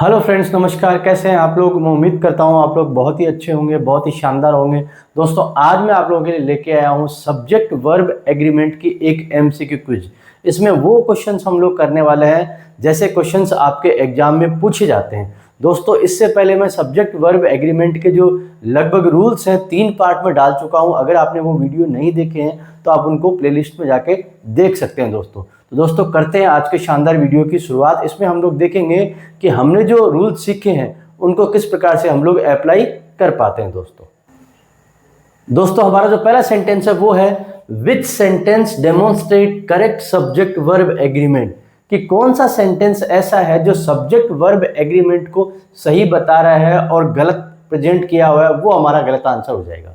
Hello friends, नमस्कार। कैसे हैं आप लोग? मैं उम्मीद करता हूं आप लोग बहुत ही अच्छे होंगे, बहुत ही शानदार होंगे। दोस्तों, आज मैं आप लोगों के लिए लेके आया हूं सब्जेक्ट वर्ब एग्रीमेंट की एक एमसीक्यू क्विज। इसमें वो क्वेश्चंस हम लोग करने वाले हैं जैसे क्वेश्चंस आपके एग्जाम में पूछे जाते हैं। दोस्तों, इससे पहले मैं सब्जेक्ट वर्ब एग्रीमेंट के जो लगभग रूल्स हैं 3 पार्ट में डाल चुका हूं। अगर आपने वो वीडियो नहीं देखे हैं तो आप उनको प्लेलिस्ट में जाके देख सकते हैं। दोस्तों करते हैं आज के शानदार वीडियो की शुरुआत। इसमें हम लोग देखेंगे कि हमने जो रूल्स सीखे हैं उनको किस प्रकार से हम लोग अप्लाई कर पाते हैं। दोस्तों हमारा जो पहला सेंटेंस है वो है विच sentence demonstrate correct subject verb agreement. कि कौन सा सेंटेंस ऐसा है जो सब्जेक्ट वर्ब एग्रीमेंट को सही बता रहा है और गलत प्रेजेंट किया हुआ है, वो हमारा गलत आंसर हो जाएगा।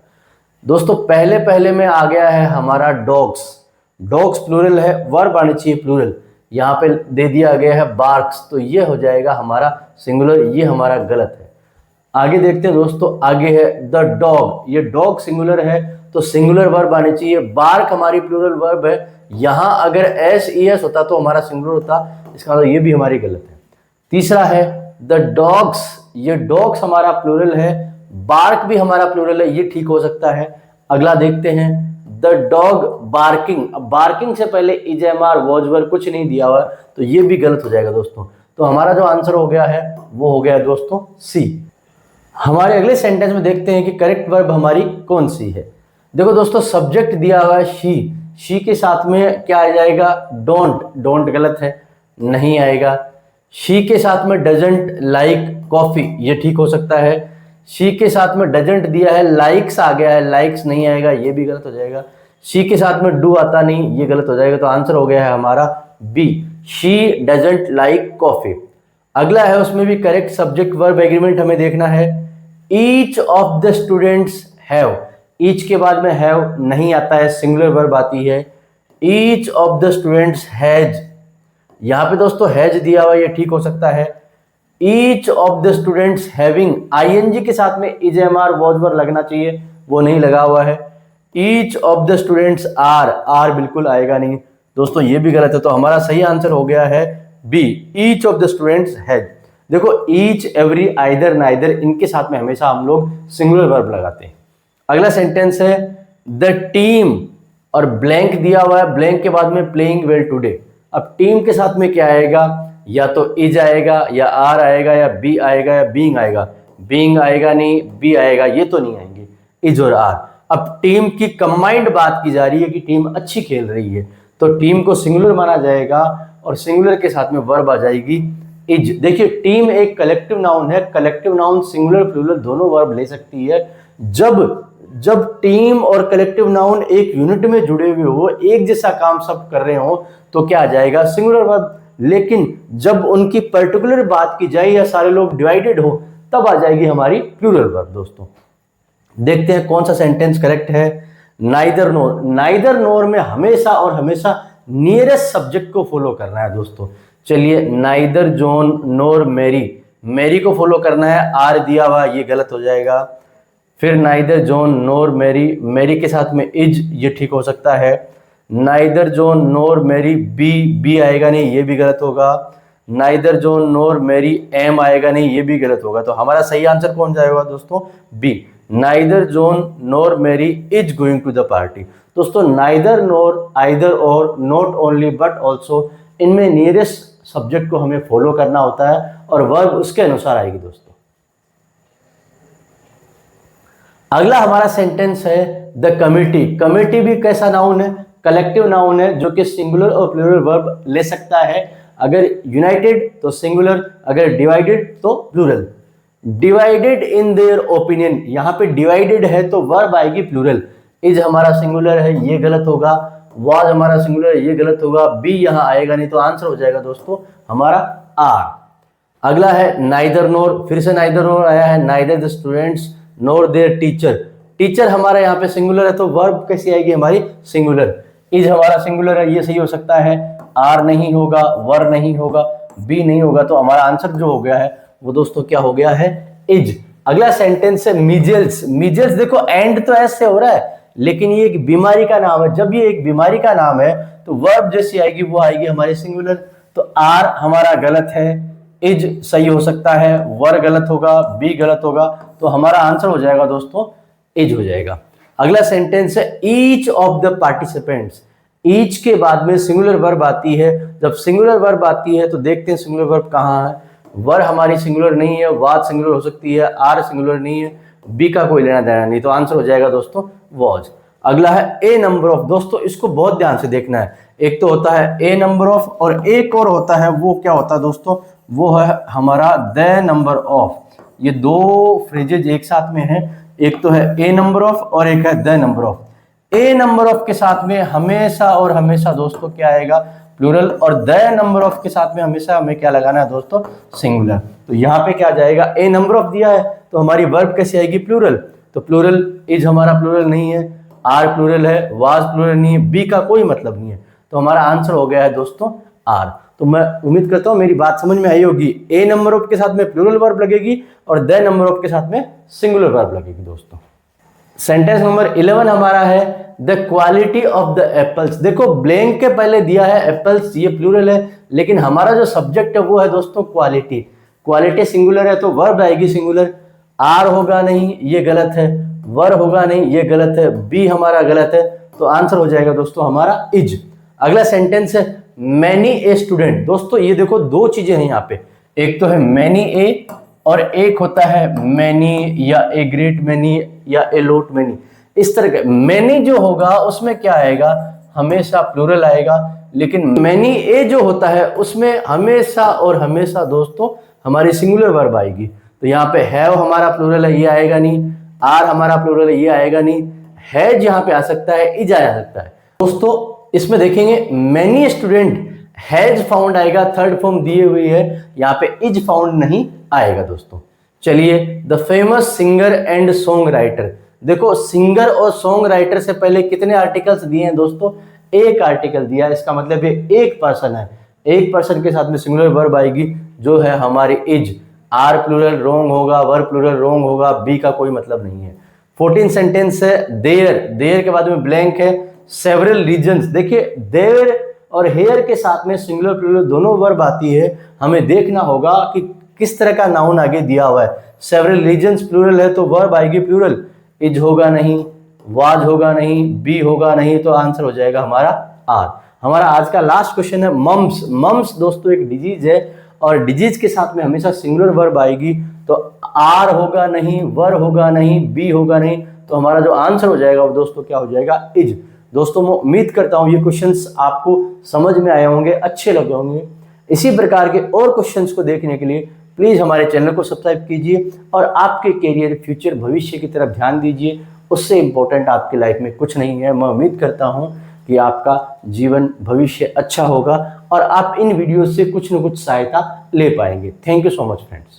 दोस्तों पहले में आ गया है हमारा डॉग्स। डॉग्स प्लूरल है, वर्ब आनी चाहिए प्लूरल। यहाँ पे दे दिया गया है बार्क्स, तो ये हो जाएगा हमारा सिंगुलर, ये हमारा गलत है। आगे देखते हैं दोस्तों, आगे है द डॉग। ये डॉग सिंगुलर है तो सिंगुलर वर्ब आनी चाहिए। बार्क हमारी प्लूरल वर्ब है, यहाँ अगर एस ई एस होता तो हमारा सिंगुलर होता, इसका मतलब ये भी हमारी गलत है। तीसरा है द डॉग्स। ये डॉग्स हमारा प्लूरल है, बार्क भी हमारा प्लूरल है, ये ठीक हो सकता है। अगला देखते हैं द डॉग बार्किंग। अब बार्किंग से पहले इजेमार वॉजवर कुछ नहीं दिया हुआ, तो ये भी गलत हो जाएगा दोस्तों। तो हमारा जो आंसर हो गया है वो हो गया दोस्तों सी। हमारे अगले सेंटेंस में देखते हैं कि करेक्ट वर्ब हमारी कौन सी है। देखो दोस्तों, सब्जेक्ट दिया हुआ है शी के साथ में क्या आ जाएगा? डोंट। डोंट गलत है, नहीं आएगा। शी के साथ में डजंट लाइक कॉफी, ये ठीक हो सकता है। शी के साथ में डजंट दिया है, लाइक्स आ गया है, लाइक्स नहीं आएगा, ये भी गलत हो जाएगा। शी के साथ में डू आता नहीं, ये गलत हो जाएगा। तो आंसर हो गया है हमारा B, she doesn't like coffee. अगला है, उसमें भी करेक्ट सब्जेक्ट वर्ब एग्रीमेंट हमें देखना है। Each of the students have. Each के बाद में हैव नहीं आता है, सिंगुलर वर्ब आती है। Each of the students has, यहाँ पे दोस्तों हैज दिया हुआ, ये ठीक हो सकता है। Each of the students having, ING के साथ में इजेएमआर वॉजवर लगना चाहिए, वो नहीं लगा हुआ है। Each of the students are बिल्कुल आएगा नहीं दोस्तों, ये भी गलत है। तो हमारा सही आंसर हो गया है B, each of the students has. देखो ईच, एवरी, आइदर, नाइदर, इनके साथ में हमेशा हम लोग सिंगुलर वर्ब लगाते हैं। अगला सेंटेंस है द टीम, और ब्लैंक दिया हुआ है, ब्लैंक के बाद में प्लेइंग वेल टुडे। अब टीम के साथ में क्या आएगा? या तो इज आएगा, या आर आएगा, या बी आएगा, या बीइंग आएगा। बीइंग आएगा नहीं, बी आएगा, ये तो नहीं आएंगे, इज और आर। अब टीम की कंबाइंड बात की जा रही है कि टीम अच्छी खेल रही है, तो टीम को सिंगुलर माना जाएगा और सिंगुलर के साथ में वर्ब आ जाएगी इज। देखिए टीम एक कलेक्टिव नाउन है, कलेक्टिव नाउन सिंगुलर प्लूरल दोनों वर्ब ले सकती है। जब टीम और कलेक्टिव नाउन एक यूनिट में जुड़े हुए हो, एक जैसा काम सब कर रहे हो, तो क्या आ जाएगा? Singular verb. लेकिन जब उनकी पर्टिकुलर बात की जाए या सारे लोग डिवाइडेड हो, तब आ जाएगी हमारी प्लूरल वर्ब। दोस्तों देखते हैं कौन सा सेंटेंस करेक्ट है। नाइदर नोर। नाइदर नोर में हमेशा और हमेशा नियरेस्ट सब्जेक्ट को फॉलो करना है दोस्तों। चलिए, neither John nor Mary, Mary को फॉलो करना है, आर दिया हुआ, ये गलत हो जाएगा। फिर neither John nor Mary, Mary के साथ में इज, ये ठीक हो सकता है। Neither John nor Mary, B आएगा नहीं, ये भी गलत होगा। Neither John nor Mary, M आएगा नहीं, ये भी गलत होगा। तो हमारा सही आंसर कौन जाएगा दोस्तों? B, neither John nor Mary is going to the party. दोस्तों neither nor, either or, not only but also, इनमें नियरेस्ट सब्जेक्ट को हमें फॉलो करना होता है और वर्ब उसके अनुसार आएगी। दोस्तों अगला हमारा सेंटेंस है द कमिटी। कमिटी भी कैसा नाउन है? कलेक्टिव नाउन है, जो कि सिंगुलर और प्लूरल वर्ब ले सकता है। अगर यूनाइटेड तो सिंगुलर, अगर डिवाइडेड तो plural. Divided in their opinion, यहाँ पे डिवाइडेड है तो वर्ब आएगी प्लूरल। इज हमारा सिंगुलर है, ये गलत होगा। वाज हमारा सिंगुलर है, ये गलत होगा। बी यहाँ आएगा नहीं, तो आंसर हो जाएगा दोस्तों हमारा आर। अगला है नाइदर नोर, फिर से नाइदर नोर आया है। Neither the students NOR there teacher. Teacher हमारा यहाँ पे सिंगुलर है, तो वर्ब कैसी आएगी हमारी? सिंगुलर। इज हमारा सिंगुलर है, ये सही हो सकता है। आर नहीं होगा, वर नहीं होगा, बी नहीं होगा। तो हमारा आंसर जो हो गया है वो दोस्तों क्या हो गया है? इज। अगला सेंटेंस है मिजल्स। मिजल्स देखो एंड तो एस से हो रहा है, लेकिन ये एक बीमारी का नाम है। जब ये एक बीमारी का नाम है तो वर्ब जैसी आएगी वो आएगी हमारी सिंगुलर। तो आर हमारा गलत है, इज सही हो सकता है, वर गलत होगा, बी गलत होगा, तो हमारा आंसर हो जाएगा दोस्तों इज हो जाएगा। अगला सेंटेंस है each of the participants. Each के बाद में सिंगुलर वर्ब आती है। जब सिंगुलर वर्ब आती है तो देखते हैं सिंगुलर वर्ब कहाँ है। वर हमारी सिंगुलर नहीं है, वाज सिंगुलर हो सकती है, आर सिंगुलर नहीं है, बी का कोई लेना देना नहीं, तो आंसर हो जाएगा दोस्तों वॉज। अगला है ए नंबर ऑफ। दोस्तों इसको बहुत ध्यान से देखना है। एक तो होता है ए नंबर ऑफ और एक और होता है, वो क्या होता है दोस्तों, वो है हमारा द नंबर ऑफ। ये दो फ्रेजेज एक साथ में है, एक तो है ए नंबर ऑफ और एक है the number of. A number of के साथ में हमेशा और हमेशा दोस्तों क्या आएगा, प्लूरल, और द नंबर ऑफ के साथ में हमेशा हमें क्या लगाना है दोस्तों, सिंगुलर। तो यहाँ पे क्या जाएगा, ए नंबर ऑफ दिया है तो हमारी वर्ब कैसे आएगी, प्लूरल। तो प्लूरल इज हमारा प्लूरल नहीं है, आर प्लूरल है, वाज प्लूरल नहीं है, बी का कोई मतलब नहीं है, तो हमारा आंसर हो गया है दोस्तों आर। तो मैं उम्मीद करता हूं मेरी बात समझ में आई होगी। ए नंबर ऑफ के साथ में प्लूरल वर्ब लगेगी और द नंबर ऑफ के साथ में सिंगुलर वर्ब लगेगी दोस्तों। सेंटेंस नंबर 11 हमारा है the quality of the apples. देखो ब्लैंक के पहले दिया है एप्पल्स, ये प्लूरल है, लेकिन हमारा जो सब्जेक्ट है वो है दोस्तों क्वालिटी। क्वालिटी सिंगुलर है तो वर्ब आएगी सिंगुलर। आर होगा नहीं, ये गलत है, वर होगा नहीं, ये गलत है, बी हमारा गलत है, तो आंसर हो जाएगा दोस्तों हमारा इज। अगला सेंटेंस है मैनी ए स्टूडेंट। दोस्तों ये देखो दो चीजें हैं यहाँ पे, एक तो है मैनी ए और एक होता है मैनी या ए ग्रेट मैनी या ए लोट मैनी। इस तरह के मैनी जो होगा उसमें क्या आएगा, हमेशा प्लूरल आएगा, लेकिन मैनी ए जो होता है उसमें हमेशा और हमेशा दोस्तों हमारी सिंगुलर वर्ब आएगी। तो यहाँ पे हैव हमारा प्लूरल है, ये आएगा नहीं, आर हमारा प्लूरल है, ये आएगा नहीं, है यहाँ पे आ सकता है, इज आ सकता है। दोस्तों इसमें देखेंगे मैनी स्टूडेंट हैज फाउंड आएगा, थर्ड फॉर्म दिए हुई है, यहाँ पे इज फाउंड नहीं आएगा दोस्तों। चलिए the famous singer and song writer. देखो सिंगर और सॉन्ग राइटर से पहले कितने आर्टिकल्स दिए हैं दोस्तों, एक आर्टिकल दिया है, इसका मतलब ये एक पर्सन है, एक पर्सन के साथ में सिंगुलर वर्ब आएगी जो है हमारी इज। आर प्लूरल रोंग होगा, वर प्लूरल रोंग होगा, बी का कोई मतलब नहीं है। 14 सेंटेंस है देयर। देयर के बाद में ब्लैंक है सेवरल रीजन्स। देखिए देयर और हेयर के साथ में सिंगुलर प्लूरल दोनों वर्ब आती है, हमें देखना होगा कि किस तरह का नाउन आगे दिया हुआ है। सेवरल रीजन्स प्लूरल है तो वर्ब आएगी प्लूरल, इज होगा नहीं, वाज होगा नहीं, बी होगा नहीं, तो आंसर हो जाएगा हमारा आर। हमारा आज का लास्ट क्वेश्चन है मम्स। मम्स दोस्तों एक डिजीज है और डिजीज के साथ में हमेशा सिंगुलर वर्ब आएगी, तो आर होगा नहीं, वर होगा नहीं, बी होगा नहीं, तो हमारा जो आंसर हो जाएगा वो दोस्तों क्या हो जाएगा, इज। दोस्तों मैं उम्मीद करता हूँ ये क्वेश्चंस आपको समझ में आए होंगे, अच्छे लगे होंगे। इसी प्रकार के और क्वेश्चंस को देखने के लिए प्लीज हमारे चैनल को सब्सक्राइब कीजिए और आपके करियर, फ्यूचर, भविष्य की तरफ ध्यान दीजिए। उससे इंपॉर्टेंट आपकी लाइफ में कुछ नहीं है। मैं उम्मीद करता हूँ कि आपका जीवन, भविष्य अच्छा होगा और आप इन वीडियो से कुछ न कुछ सहायता ले पाएंगे। Thank you so much friends.